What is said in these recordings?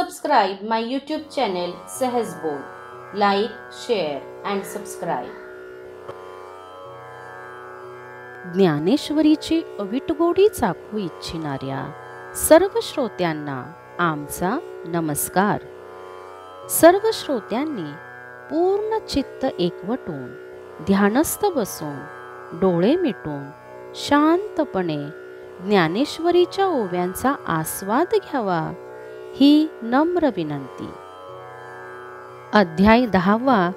subscribe my YouTube channel Sahaj Bol. Like, share and subscribe. ज्ञानेश्वरीची अविटगोडी चाखू इच्छिणाऱ्या सर्व श्रोत्यांना आमचा नमस्कार. सर्व श्रोत्यांनी पूर्ण चित्त एकवटून ध्यानस्थ बसून डोळे मिटून शांतपणे ज्ञानेश्वरीच्या ओव्यांचा आस्वाद घ्यावा ही नम्र विनंती. अध्याय 10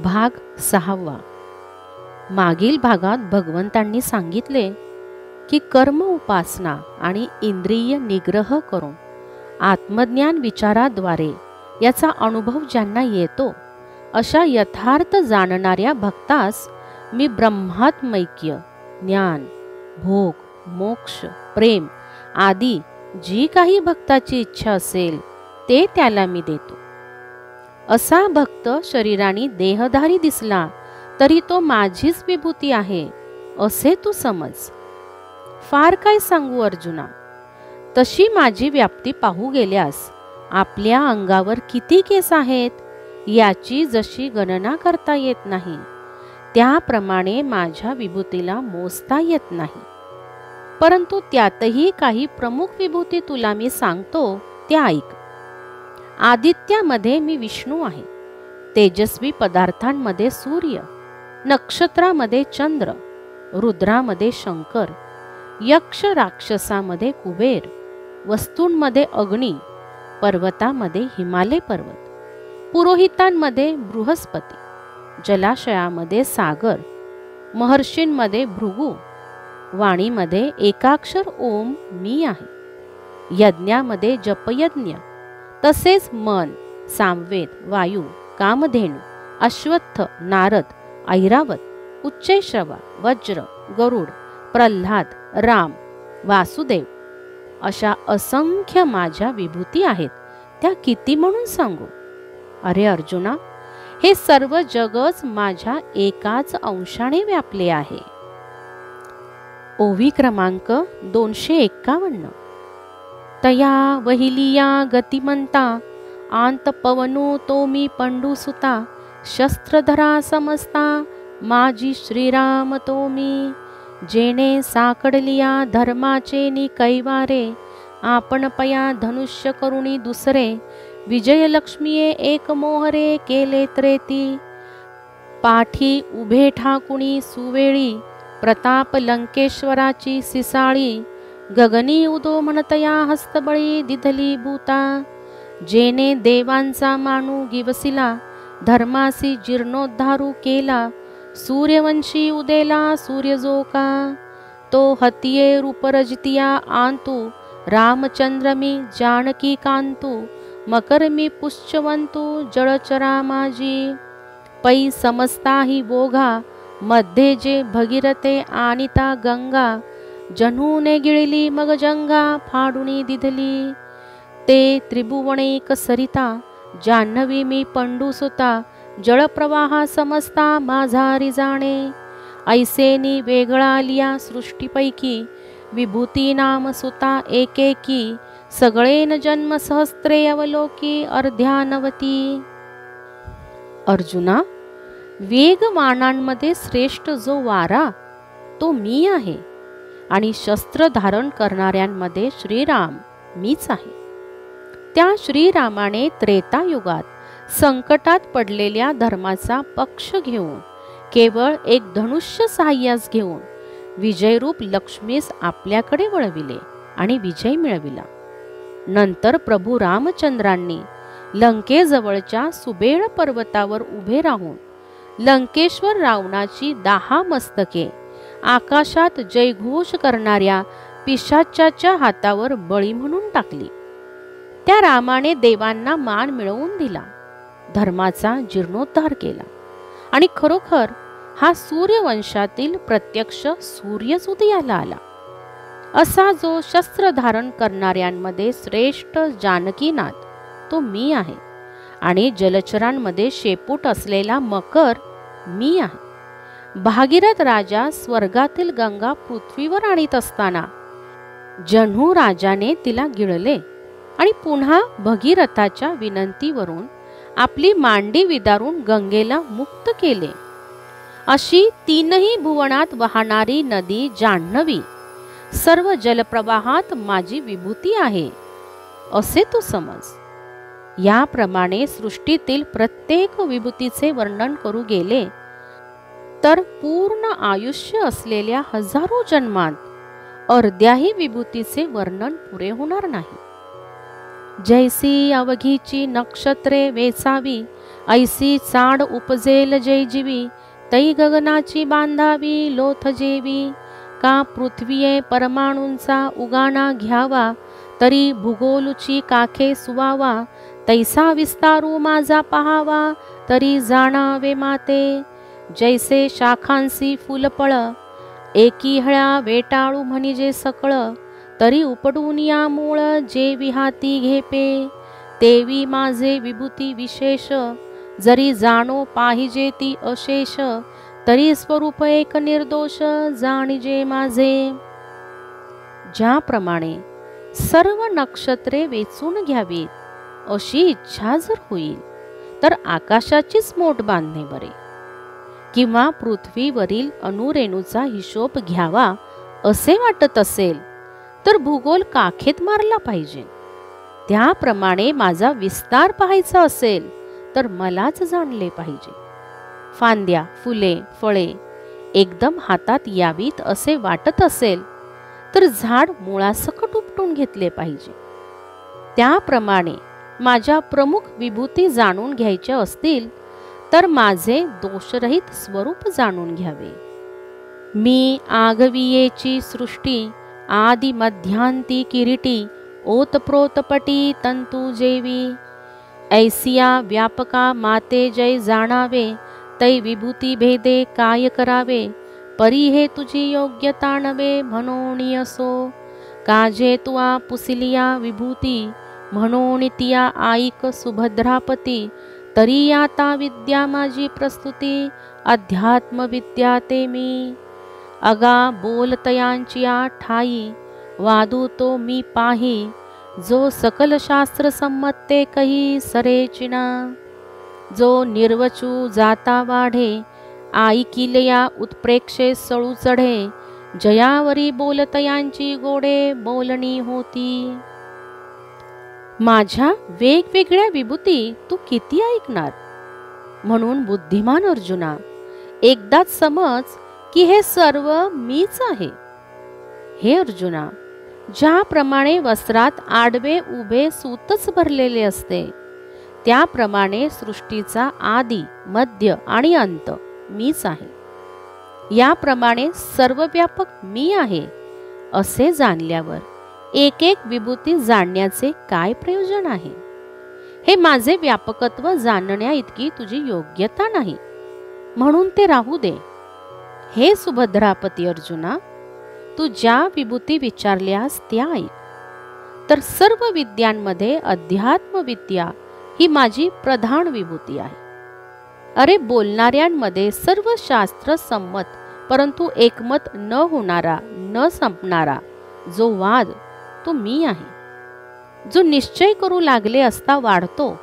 भाग 6. मागील भागात भगवंतांनी सांगितले की कर्म उपासना आणि इंद्रिय निग्रह करून आत्मज्ञान विचाराद्वारे याचा अनुभव ज्यांना येतो अशा यथार्थ जाणणाऱ्या भक्तास मी ब्रह्मात्मैक्य, ज्ञान, भोग, मोक्ष, प्रेम आदी जी काही भक्ताची इच्छा असेल ते त्याला मी देतो. असा भक्त शरीराने देहधारी दिसला तरी तो माझीच विभूती आहे असे तू समज. फार काय सांगू अर्जुना, तशी माझी व्याप्ती पाहू गेल्यास आपल्या अंगावर किती केस आहेत याची जशी गणना करता येत नाही त्याप्रमाणे माझ्या विभूतीला मोजता येत नाही. परंतु त्यातही काही प्रमुख विभूती तुला मी सांगतो त्या ऐक. आदित्यामध्ये मी विष्णू आहे, तेजस्वी पदार्थांमध्ये सूर्य, नक्षत्रामध्ये चंद्र, रुद्रामध्ये शंकर, यक्ष राक्षसामध्ये कुबेर, वस्तूंमध्ये अग्नी, पर्वतामध्ये हिमालय पर्वत, पुरोहितांमध्ये बृहस्पती, जलाशयामध्ये सागर, महर्षींमध्ये भृगु, वाणीमध्ये एकाक्षर ओम मी आहे, यज्ञामध्ये जपयज्ञ, तसेच मन, सामवेद, वायू, कामधेनु, अश्वत्थ, नारद, ऐरावत, उच्चैश्रवा, वज्र, गरुड, प्रल्हाद, राम, वासुदेव अशा असंख्य माझ्या विभूती आहेत. त्या किती म्हणून सांगू? अरे अर्जुना, हे सर्व जगच माझ्या एकाच अंशाने व्यापले आहे. ओवी क्रमांक 251. तया वहिलिया गतिमंता आंत पवनो तो मी पंडुसुता शस्त्रधरा समजता माझी श्रीराम तो मी. जेणे साकडलिया धर्माचे नि कैवारे आपण पया धनुष्य करुणी दुसरे विजयलक्ष्मीये एक मोहरे केले त्रेती. पाठी उभे ठाकुणी सुवेळी प्रताप लंकेश्वराची सिसाळी गगनी उदो म्हणतया हस्तबळी दिधली भूता. जेने देवांचा मानू गिवसिला धर्मासी जीर्णोद्धारू केला सूर्यवंशी उदेला सूर्यजोका. तो हतिये रूपरजतिया आंतू रामचंद्र मी जानकी कांतू मकर मी पुष्यवंतू जळचरा माझी. पै समजताही बोघा मध्ये जे भगीरथे आनिता गंगा जन्हूने गिळली मग जंगा फाडुनी दिधली. ते त्रिभुवनेक सरिता जान्हवी मी पंडुसुता जळप्रवाहा समजता माझारी जाणे. ऐसेनी वेगळा लिया सृष्टीपैकी विभूती नाम सुता एकेकी सगळेन जन्म सहस्त्रे अवलोकी अर्ध्यानवती. अर्जुना, वेगवानांमध्ये श्रेष्ठ जो वारा तो मी आहे आणि शस्त्र धारण करणाऱ्यांमध्ये श्रीराम मीच आहे. त्या श्रीरामाने त्रेतायुगात संकटात पडलेल्या धर्माचा पक्ष घेऊन केवळ एक धनुष्य साह्यास घेऊन विजयरूप लक्ष्मीस आपल्याकडे वळविले आणि विजय मिळविला. नंतर प्रभू रामचंद्रांनी लंकेजवळच्या सुबेळ पर्वतावर उभे राहून लंकेश्वर रावणाची 10 मस्तके आकाशात जयघोष करणाऱ्या पिशाच्याच्या हातावर बळी म्हणून टाकली. त्या रामाने देवांना मान मिळवून दिला, धर्माचा जीर्णोद्धार केला आणि खरोखर हा सूर्यवंशातील प्रत्यक्ष सूर्यच उदयाला आला. असा जो शस्त्र धारण करणाऱ्यांमध्ये श्रेष्ठ जानकीनाथ तो मी आहे आणि जलचरांमध्ये शेपूट असलेला मकर मी आहे. भागीरथ राजा स्वर्गातील गंगा पृथ्वीवर आणीत असताना जन्हू राजाने तिला गिळले आणि पुन्हा भगीरथाच्या विनंतीवरून आपली मांडी विदारून गंगेला मुक्त केले. अशी तीनही भुवनात वाहणारी नदी जान्हवी सर्व जलप्रवाहात माझी विभूती आहे असे तू समज. याप्रमाणे सृष्टीतील प्रत्येक विभूतीचे वर्णन करू गेले तर पूर्ण आयुष्य असलेल्या हजारो जन्मांत अर्ध्याही विभूतीचे वर्णन पुरे होणार नाही. जैसी अवघीची नक्षत्रे वेचावी, ऐसी चाड उपजेल जय जीवी, तै गगनाची बांधावी लोथ जेवी. का पृथ्वीये परमाणूंचा उगाना घ्यावा, तरी भूगोलची काखे सुवावा. तैसा विस्तारू माझा पहावा, तरी जाणावे माते. जैसे शाखांसी फुलफळ, एकी हळ्या वेटाळू म्हणजे सकळ. तरी उपडून या मूळ जे विहाती घेपे. तेवी माझे विभूती विशेष, जरी जाणो पाहिजे ती अशेष. तरी स्वरूप एक निर्दोष, जाणिजे माझे. ज्याप्रमाणे सर्व नक्षत्रे वेचून घ्यावीत अशी इच्छा जर होईल तर आकाशाचीच मोठ बांधणे बरे. किंवा पृथ्वीवरील अणुरेणूचा हिशोब घ्यावा असे वाटत असेल तर भूगोल काखेत मारला पाहिजे. त्याप्रमाणे माझा विस्तार पाहायचा असेल तर मलाच जाणले पाहिजे. फांद्या, फुले, फळे एकदम हातात यावीत असे वाटत असेल तर झाड मुळासकट उपटून घेतले पाहिजे. त्याप्रमाणे माझ्या प्रमुख विभूती जाणून घ्यायच्या असतील तर माझे दोषरहित स्वरूप जाणून घ्यावे. मी आगवियेची सृष्टी, आदि मध्यांती किरीटी. ओतप्रोतपटी तंतु जेवी, ऐसिया व्यापका माते जय जाणावे. तै विभूती भेदे काय करावे, परी हे तुझी योग्यता नवे म्हणून असो. काजे तुआ पुसिलिया विभूती, म्हणून तिया आईक सुभद्रापती. तरी आता विद्या माझी प्रस्तुती, अध्यात्म विद्या ते मी. अगा बोलतयांची ठाई, वादू तो मी पाही. जो सकल शास्त्र संमते कही सरेचिना. जो निर्वचू जाता वाढे, आईकिलया उत्प्रेक्षे सळू चढे. जयावरी बोलतयांची गोडे बोलणी होती. माझ्या वेगवेगळ्या विभूती तू किती ऐकणार. म्हणून बुद्धिमान अर्जुना, एकदाच समज की हे सर्व मीच आहे. हे अर्जुना, ज्याप्रमाणे वस्त्रात आडवे उभे सूतच भरलेले असते त्याप्रमाणे सृष्टीचा आदी, मध्य आणि अंत मीच आहे. याप्रमाणे सर्वव्यापक मी आहे असे जाणल्यावर एक एक विभूती जाणण्याचे काय प्रयोजन आहे. हे माझे व्यापकत्व जाणण्या इतकी तुझी योग्यता नाही, म्हणून ते राहू दे. हे सुभद्रापती अर्जुना, तू ज्या विभूती विचारल्यास त्या ऐक. तर सर्व विद्यांमध्ये अध्यात्म विद्या ही माझी प्रधान विभूती आहे. अरे, बोलणाऱ्यांमध्ये सर्व शास्त्र संमत परंतु एकमत न होणारा, न संपणारा जो वाद तो मी आहे. जो निश्चय करू लागले असता वाढतो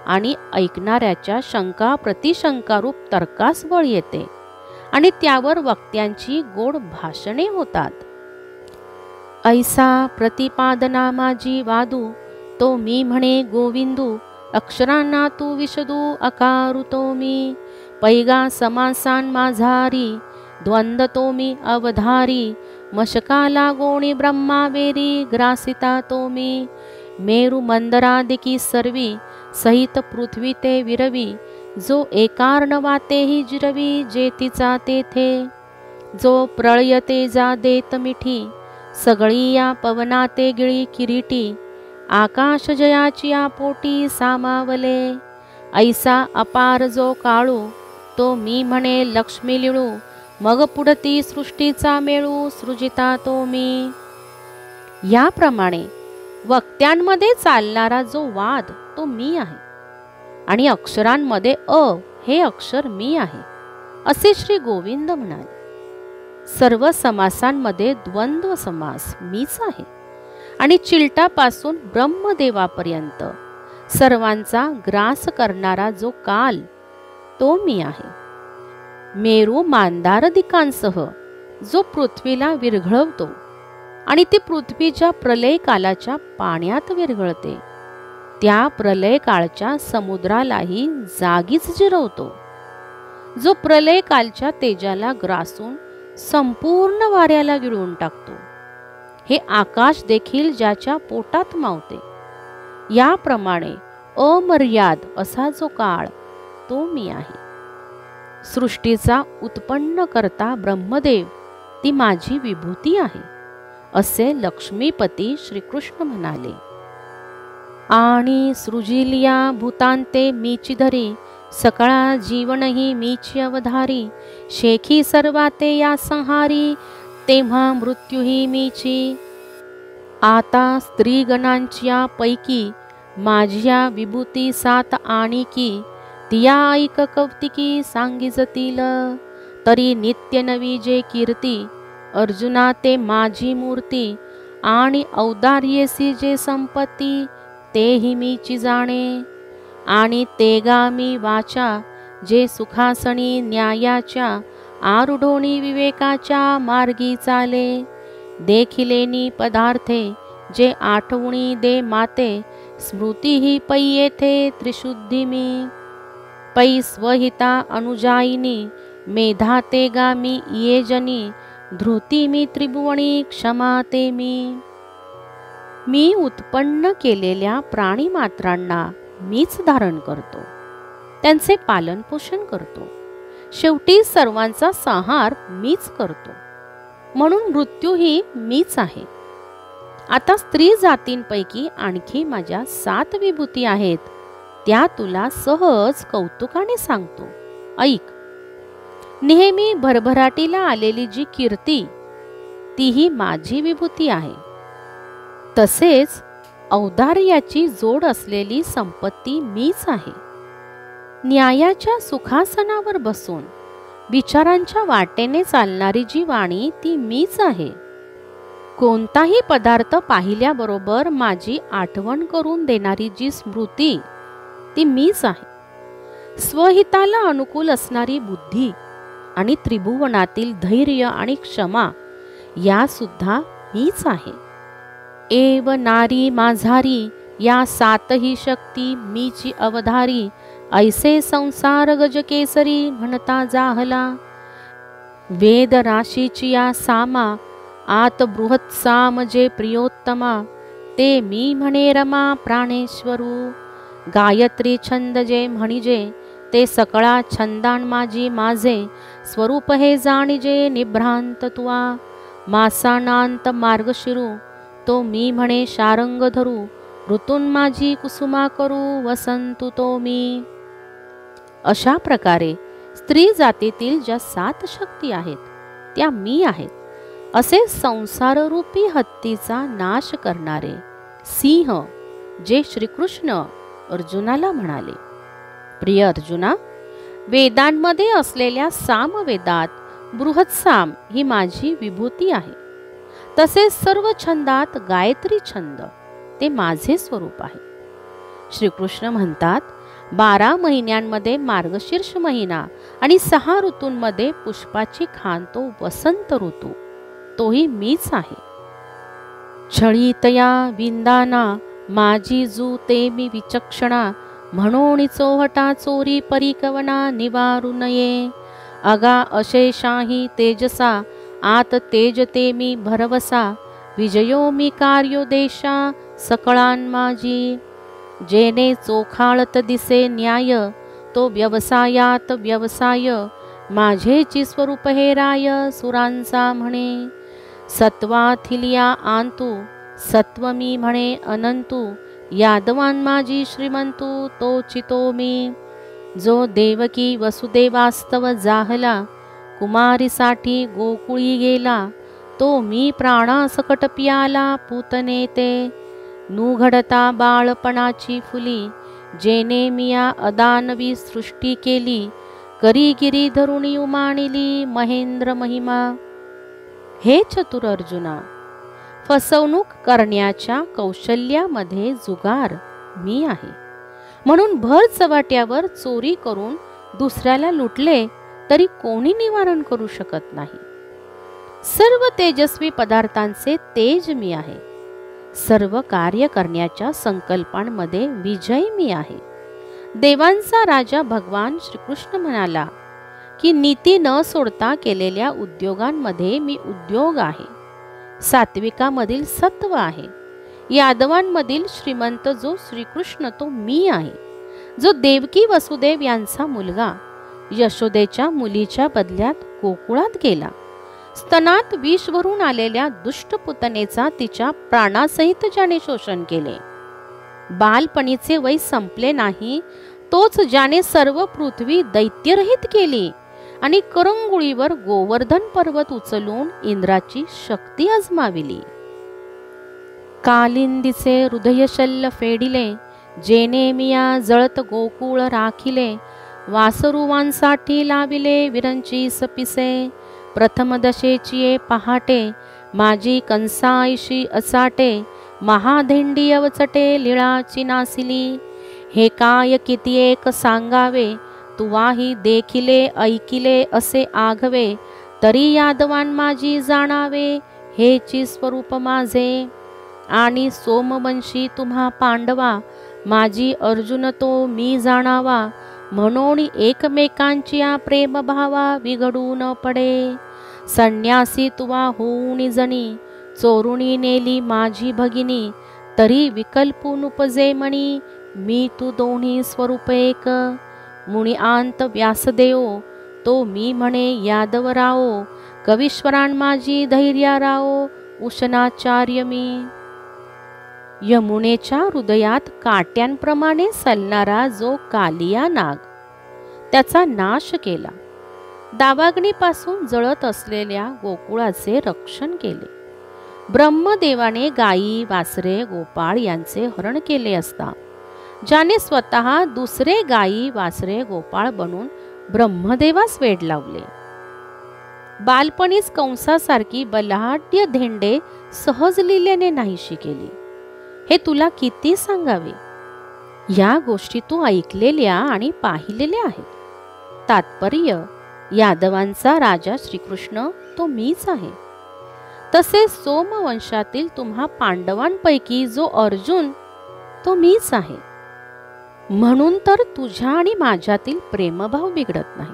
आणि ऐकणाऱ्याच्या शंका प्रतिशंकारूप तर्कास बळ येते आणि त्यावर वक्त्यांची गोड भाषणे होतात. ऐसा प्रतिपादना माझी वादू, तो मी म्हणे गोविंदू. अक्षरांना तू विशदू अकारू तो मी. पैगा समासान माझारी, द्वंद्व तो मी अवधारी. मशकाला गोणी ब्रह्मावेरी, ग्रासिता तो मी. मेरु मंदरादिकी सर्वी, सहित पृथ्वी ते विरवी. जो एकार्ण वातेही जिरवी, जेतीचा तेथे. जो प्रळयते जा देत मिठी, सगळी या पवनाते गिळी किरीटी. आकाश जयाची पोटी सामावले. ऐसा अपार जो काळू, तो मी म्हणे लक्ष्मी लिळू. मग पुढती सृष्टीचा मेळू, सृजिता तो मी. याप्रमाणे वक्त्यांमध्ये चालणारा जो वाद तो मी आहे आणि अक्षरांमध्ये हे अक्षर मी आहे असे श्री गोविंद म्हणाले. सर्व समासांमध्ये द्वंद्व समास मीच आहे आणि चिलटापासून ब्रह्मदेवापर्यंत सर्वांचा ग्रास करणारा जो काल तो मी आहे. मेरू मांदारदिकांसह जो पृथ्वीला विरघळवतो आणि ती पृथ्वीच्या प्रलय कालाच्या पाण्यात विरघळते, त्या प्रलय काळच्या समुद्रालाही जागीच जिरवतो, जो प्रलय कालच्या तेजाला ग्रासून संपूर्ण वाऱ्याला गिळून टाकतो. हे आकाश देखील ज्याच्या पोटात मावते, याप्रमाणे अमर्याद असा जो काळ तो मी आहे. सृष्टीचा उत्पन्न करता ब्रह्मदेव ती माझी विभूती आहे, असे लक्ष्मीपती श्रीकृष्ण म्हणाले. आणि सृजिलिया भूतांते मीची धरी, सकळा जीवनही मीची अवधारी, शेखी सर्वाते या संहारी, तेव्हा मृत्यूही मीची. आता स्त्रीगणांच्या पैकी माझ्या विभूती 7 आणिकी, तिया ऐक कौतिकी सांगिजतील, तरी नित्य नवी जे कीर्ती, अर्जुना ते माझी मूर्ती, आणि औदार्येसी जे संपत्ती, तेही मीची जाणे. आणि तेगा मी वाचा, जे सुखासणी न्यायाच्या, आरुढोणी विवेकाच्या मार्गी चाले. देखिलेनी पदार्थे, जे आठवणी दे माते, स्मृती ही पै येथे त्रिशुद्धी मी. पै स्वहिता अनुजायिनी, मेधा तेगा मी येजनी, धृती मी त्रिभुवनी, क्षमा ते मी. मी उत्पन्न केलेल्या प्राणीमात्रांना मीच धारण करतो, त्यांचे पालन पोषण करतो, शेवटी सर्वांचा संहार मीच करतो, म्हणून मृत्यूही मीच आहे. आता स्त्री जातींपैकी आणखी माझ्या 7 विभूती आहेत, त्या तुला सहज कौतुकाने सांगतो, ऐक. नेहमी भरभराटीला आलेली जी कीर्ती, तीही माझी विभूती आहे. तसेच औदार्याची जोड असलेली संपत्ती मीच आहे. न्यायाच्या सुखासनावर बसून विचारांच्या वाटेने चालणारी जी वाणी ती मीच आहे. कोणताही पदार्थ पाहिल्याबरोबर माझी आठवण करून देणारी जी स्मृती ती मीच आहे. स्वहिताला अनुकूल असणारी बुद्धी आणि त्रिभुवनातील धैर्य आणि क्षमा या सुद्धा मीच आहे. एव नारी माझारी, या 7ही शक्ती मीची अवधारी, ऐसे संसार गजकेसरी म्हणता जाहला. वेद राशीची या सामा, आत बृहत साम जे प्रियोत्तमा, ते मी म्हणे रमा प्राणेश्वरू. गायत्री छंद जे म्हणिजे, ते सकळा छंदान माझी माझे, स्वरूप हे जाणिजे निभ्रांत तुवा. मासानांत मार्गशिरू, तो मी म्हणे शारंग धरू, ऋतून माझी कुसुमा करू, वसंतु तो मी. अशा प्रकारे स्त्री जातीतील ज्या 7 शक्ती आहेत त्या मी आहेत, असे संसाररूपी हत्तीचा नाश करणारे सिंह जे श्रीकृष्ण अर्जुनाला म्हणाले. प्रिय अर्जुना, वेदांमध्ये असलेल्या सामवेदात बृहत्साम ही माझी विभूती आहे. तसेच सर्व छंदात गायत्री छंद ते माझे स्वरूप आहे. श्रीकृष्ण म्हणतात, 12 महिन्यांमध्ये मार्गशीर्ष महिना आणि 6 ऋतूंमध्ये पुष्पाची खान तो वसंत ऋतू, तोही मीच आहे. छळीतया विंदाना, माझी जू ते मी विचक्षणा, म्हणून चोहटा चोरी परिकवना निवारू नये. अगा अशेषाही तेजसा, आत तेजते मी भरवसा, विजयो मी कार्यो देशा सकळान माझी. जेने चोखाळत दिसे न्याय, तो व्यवसायात व्यवसाय, माझेची स्वरूप हे राय सुरांचा म्हणे. सत्वाथिलिया आंतू, सत्व मी म्हणे अनंतू, यादवान माझी श्रीमंतू तो चितो मी. जो देवकी वसुदेवास्तव जाहला, कुमारीसाठी गोकुळी गेला, तो मी प्राणासकट प्याला पूतने ते. नुघडता बाळपणाची फुली, जेने मिया अदानवी सृष्टी केली, करी गिरी धरुणी उमाणिली महेंद्र महिमा. हे चतुर अर्जुना, फसवणूक करण्याच्या कौशल्यामध्ये जुगार मी आहे. म्हणून भर चव्हाट्यावर चोरी करून दुसऱ्याला लुटले तरी कोणी निवारण करू शकत नाही. सर्व तेजस्वी पदार्थांचे तेज मी आहे. सर्व कार्य करण्याच्या संकल्पांमध्ये विजय मी आहे. देवांचा राजा भगवान श्रीकृष्ण म्हणाला की नीती न सोडता केलेल्या उद्योगांमध्ये मी उद्योग आहे. सात्विकामधील सत्व आहे. यादवांमधील श्रीमंत जो श्रीकृष्ण तो मी आहे. जो देवकी वसुदेव यांचा मुलगा यशोदेच्या मुलीच्या बदल्यात गोकुळात गेला. स्तनात विष भरून आलेल्या दुष्ट पुतनेचा तिच्या प्राणासहित ज्याने शोषण केले. बालपणीचे वय संपले नाही तोच ज्याने सर्व पृथ्वी दैत्यरहित केली आणि करंगुळीवर गोवर्धन पर्वत उचलून इंद्राची शक्ती अजमाविली. कालिंदीचे हृदय शल्य फेडिले जेने मिया जळत गोकुळ राखिले. वासरुवांसाठी लाविले विरंची सपिसे. प्रथम दशेची पहाटे माझी कंसाईशी अचाटे. महाधेंडी अवचटे लीळाची नासिली. हे काय किती एक सांगावे तुवाही देखिले ऐकिले असे आघवे. तरी यादवान माझी जाणावे हेची स्वरूप माझे. आणि सोमवंशी तुम्हा पांडवा माझी अर्जुन तो मी जाणावा. म्हणून एकमेकांची प्रेम भावा बिघडू न पडे. संन्यासी तुवा होऊन जणी चोरुणी नेली माझी भगिनी. तरी विकल्पून उपजे मणी मी तू दोन्ही स्वरूप एक. मुनी आंत व्यासदेव तो मी म्हणे यादवराओ. कवीश्वरान माझी धैर्याराओ उशनाचार्य मी. यमुनेच्या हृदयात काट्यांप्रमाणे सलणारा जो कालिया नाग त्याचा नाश केला. दावाग्नीपासून जळत असलेल्या गोकुळाचे रक्षण केले. ब्रह्मदेवाने गायी वासरे गोपाळ यांचे हरण केले असता ज्याने स्वतः दुसरे गायी वासरे गोपाळ बनून ब्रह्मदेवास वेड लावले. बालपणीच कंसासारखी बलाढ्य धेंडे सहज लीलेने नाहीशी केली. हे तुला किती सांगावे. या गोष्टी तू ऐकलेल्या आणि पाहिलेल्या आहेत. तात्पर्य यादवांचा राजा श्रीकृष्ण तो मीच आहे. तसे सोमवंशातील तुम्हा पांडवांपैकी जो अर्जुन तो मीच आहे. म्हणून तर तुझ्या आणि माझ्यातील प्रेमभाव बिघडत नाही.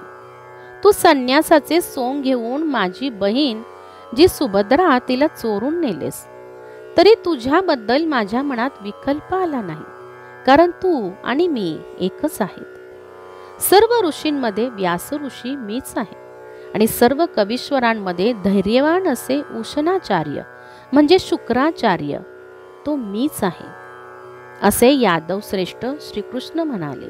तू संन्यासाचे सोंग घेऊन माझी बहीण जी सुभद्रा तिला चोरून नेलेस तरी तुझ्याबद्दल माझ्या मनात विकल्प आला नाही. कारण तू आणि मी एकच आहेत. सर्व ऋषींमध्ये व्यास ऋषी मीच आहे आणि सर्व कवीश्वरांमध्ये धैर्यवान असे उशनाचार्य म्हणजे शुक्राचार्य तो मीच आहे असे यादव श्रेष्ठ श्रीकृष्ण म्हणाले.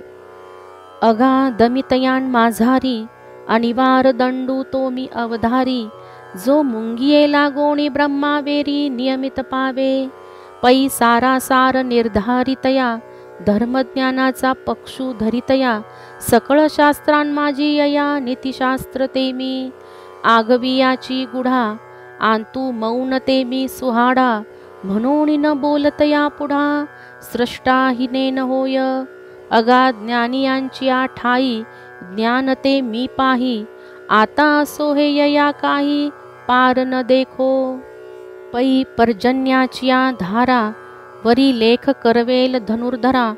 अगाधमितयान माझारी अनिवार दंडू तो मी अवधारी. जो मुंगिये लागोणी ब्रह्मावेरी नियमित पावे. पै सारासार निर्धारितया धर्मज्ञानाचा पक्षू धरितया. सकळ शास्त्रां माझी यया नीतिशास्त्र ते मी. आगवियाची गुढा आंतू मौन ते मी सुहाडा. म्हणून न बोलतया पुढा स्रष्टा हिने न होय. अगाध ज्ञानियांची ठाई ज्ञान ते मी पाही. आता असो हे यया काही पार न देखो. पै पर्जन्याची धारा वरी लेख करवेल धनुर्धरा.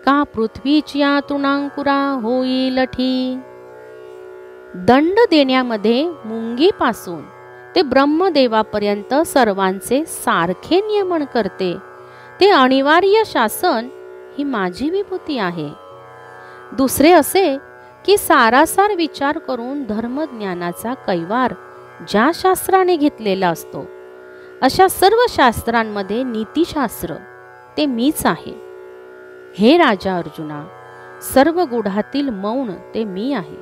का पृथ्वीची तृणांकुरा होईल ठी. दंड देण्यामध्ये मुंगीपासून ते ब्रह्मदेवापर्यंत सर्वांचे सारखे नियमन करते ते अनिवार्य शासन ही माझी विभूती आहे. दुसरे असे की सारासार विचार करून धर्मज्ञानाचा कैवार ज्या शास्त्राने घेतलेला असतो अशा सर्व शास्त्रांमध्ये नीतिशास्त्र ते मीच आहे. हे राजा अर्जुना, सर्व गुढातील मौन ते मी आहे.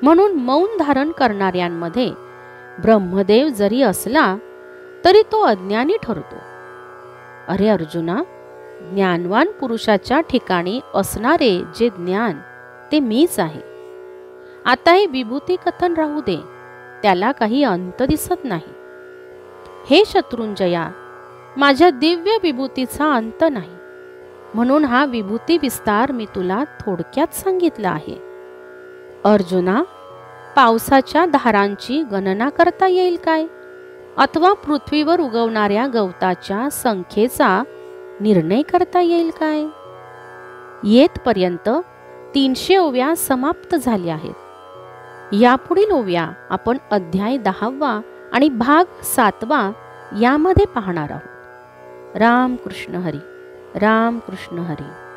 म्हणून मौन धारण करणाऱ्यांमध्ये ब्रह्मदेव जरी असला तरी तो अज्ञानी ठरतो. अरे अर्जुना, ज्ञानवान पुरुषाच्या ठिकाणी असणारे जे ज्ञान ते मीच आहे. आता हे विभूती कथन राहू दे, त्याला काही अंत दिसत नाही. हे शत्रुंजया, माझ्या दिव्य विभूतीचा अंत नाही. म्हणून हा विभूती विस्तार मी तुला थोडक्यात सांगितला आहे. अर्जुना, पावसाच्या धारांची गणना करता येईल काय? अथवा पृथ्वीवर उगवणाऱ्या गवताच्या संख्येचा निर्णय करता येईल काय? येतपर्यंत 300 ओव्या समाप्त झाल्या आहेत. यापुढील ओव्या आपण अध्याय 10वा आणि भाग 7वा यामध्ये पाहणार आहोत. राम कृष्ण हरी. राम कृष्ण हरी.